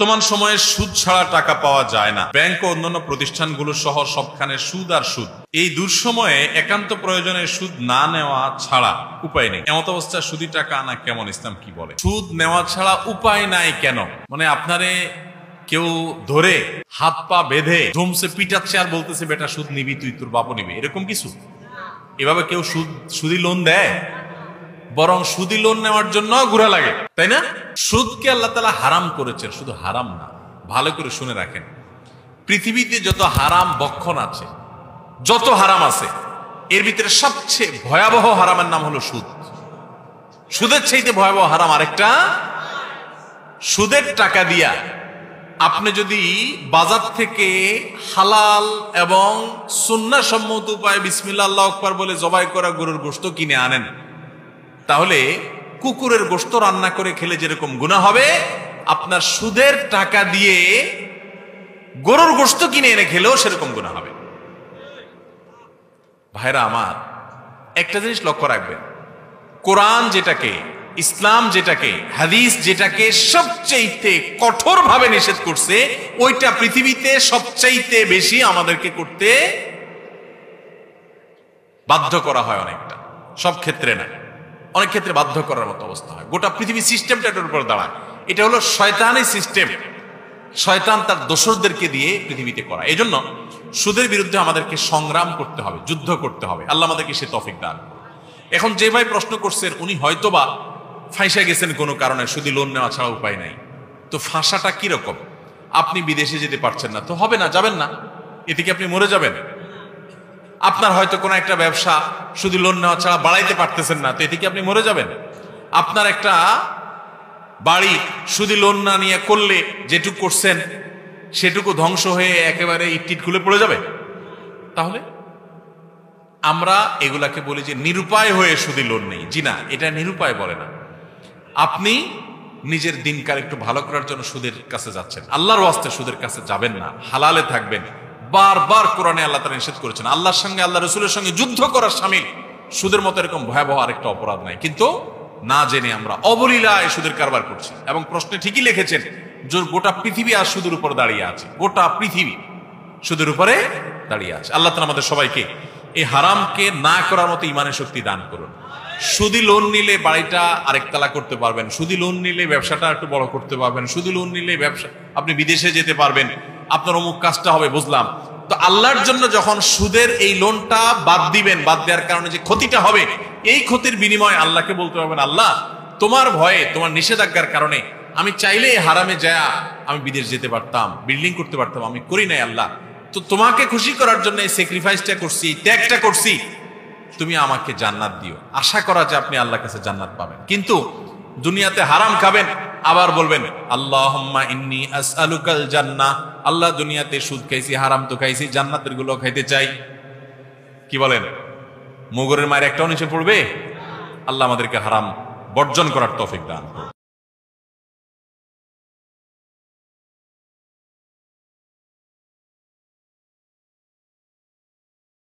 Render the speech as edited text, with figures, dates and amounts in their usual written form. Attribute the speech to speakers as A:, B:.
A: বর্তমান সময়ে সুদ ছাড়া টাকা পাওয়া যায় না। ব্যাংক ও অন্যান্য প্রতিষ্ঠানগুলো সহ সবখানে সুদ আর সুদ। এই দুঃসময়ে একান্ত প্রয়োজনে সুদ না নেওয়া ছাড়া উপায় নেই। এমত অবস্থায় সুদি টাকা আনা কেমন, ইসলাম কি বলে? সুদ নেওয়া ছাড়া উপায় নাই কেন? মানে আপনারে কেউ ধরে হাত পা বেঁধে ধুমসে পিটাচ্ছে আর বলতেছে বেটা সুদ নিবি, তুই তোর বাপও নিবি, এরকম কিছু? এভাবে কেউ সুদি লোন দেয়? বরং সুদি লোন নেওয়ার জন্য ঘুরা লাগে, তাই না? সুদকে আল্লাহ তাআলা হারাম করেছেন, শুধু হারাম না, ভালো করে শুনে রাখেন, পৃথিবীতে যত হারাম বক্ষণ আছে, যত হারাম আছে, এর ভিতরে সবচেয়ে ভয়াবহ হারামের নাম হলো সুদ। সুদের চাইতে ভয়াবহ হারাম আরেকটা। সুদের টাকা দিয়া আপনি যদি বাজার থেকে হালাল এবং সুন্নাহ সম্মত উপায়ে বিসমিল্লাহ আল্লাহু আকবার বলে জবাই করা গরুর গোশত কিনে আনেন, তাহলে কুকুরের গোশত রান্না করে খেলে যেরকম গুনাহ হবে, আপনার সুদের টাকা দিয়ে গরুর গোশত কিনে এনে খেলেও সেরকম গুনাহ হবে। ভাইরা আমার, একটা জিনিস লক্ষ্য রাখবেন, কোরআন যেটাকে, ইসলাম যেটাকে, হাদিস যেটাকে সবচাইতে কঠোরভাবে নিষেধ করছে, ওইটা পৃথিবীতে সবচাইতে বেশি আমাদেরকে করতে বাধ্য করা হয় অনেকটা, সব ক্ষেত্রে না, অনেক ক্ষেত্রে বাধ্য করার মতো অবস্থা হয়। গোটা পৃথিবীর সিস্টেমটা এটার উপর দাঁড়ায়। এটা হলো শয়তানি সিস্টেম, শয়তান তার দোসরদেরকে দিয়ে পৃথিবীতে করা। এই জন্য সুদের বিরুদ্ধে আমাদেরকে সংগ্রাম করতে হবে, যুদ্ধ করতে হবে। আল্লাহ আমাদেরকে সে তৌফিক দান। এখন যে ভাই প্রশ্ন করছেন, উনি হয়তোবা ফাঁসা গেছেন কোনো কারণে, সুদি লোন নেওয়া ছাড়া উপায় নাই। তো ফাঁসাটা কিরকম? আপনি বিদেশে যেতে পারছেন না, তো হবে না, যাবেন না, এতে কি আপনি মরে যাবেন? আপনার হয়তো কোনো একটা ব্যবসা শুধু লোন নেওয়া ছাড়া বাড়াইতে পারতেছেন না, তো এতে কি আপনি মরে যাবেন? আপনার একটা বাড়ি শুধু লোন না নিয়ে করলে যেটুকু করছেন সেটুকু ধ্বংস হয়ে একেবারে ইট খুলে পড়ে যাবে। তাহলে আমরা এগুলাকে বলি যে নিরুপায় হয়ে শুধু লোন নেই। জি না, এটা নিরুপায় বলে না। আপনি নিজের দিনকাল একটু ভালো করার জন্য সুদের কাছে যাচ্ছেন, আল্লাহর ওয়াস্তে সুদের কাছে যাবেন না, হালালে থাকবেন। বারবার কোরআনে আল্লাহ তাআলা নিষেধ করেছেন। আল্লাহর সঙ্গে, আল্লাহ রাসূলের সঙ্গে যুদ্ধ করার শামিল। সুদের মতো এরকম ভয়াবহ আরেকটা অপরাধ নাই, কিন্তু না জেনে আমরা অবলীলায় সুদের কারবার করছি। এবং প্রশ্নে ঠিকই লিখেছেন যে গোটা পৃথিবী আর সুদের উপর দাঁড়িয়ে আছে, গোটা পৃথিবী সুদের উপরে দাঁড়িয়ে আছে। আল্লাহ তাআলা আমাদের সবাইকে এই হারামকে না করার মতো ইমানের শক্তি দান করুন। সুদি লোন নিলে বাড়িটা আরেকতলা করতে পারবেন, সুদি লোন নিলে ব্যবসাটা একটু বড় করতে পারবেন, সুদি লোন নিলে ব্যবসা আপনি বিদেশে যেতে পারবেন, আপনার অমুক কাজটা হবে, বুঝলাম। তো আল্লাহর জন্য যখন সুদের এই লোনটা বাদ দিবেন, বাদ দেওয়ার কারণে যে ক্ষতিটা হবে, এই ক্ষতির বিনিময়ে আল্লাহকে বলতে পারবেন, আল্লাহ তোমার ভয়ে, তোমার নিষেধাজ্ঞার কারণে আমি চাইলে হারামে যায় আমি বিদেশ যেতে পারতাম, বিল্ডিং করতে পারতাম, আমি করি নাই আল্লাহ। তো তোমাকে খুশি করার জন্য এই স্যাক্রিফাইসটা করছি, ত্যাগটা করছি, তুমি আমাকে জান্নাত দিও। আশা করা যে আপনি আল্লাহর কাছে জান্নাত পাবেন। কিন্তু দুনিয়াতে হারাম খাবেন, আবার বলবেন আল্লাহুম্মা ইন্নী আসআলুকাল জান্নাহ, আল্লাহ দুনিয়াতে সুদ খাইছি, হারাম তো খাইছি, জান্নাতের গুলো খাইতে চাই। কি বলেন? মুগুরের মায়ের একটাও নিচে পড়বে? আল্লাহ আমাদেরকে হারাম বর্জন করার তৌফিক দান করুন।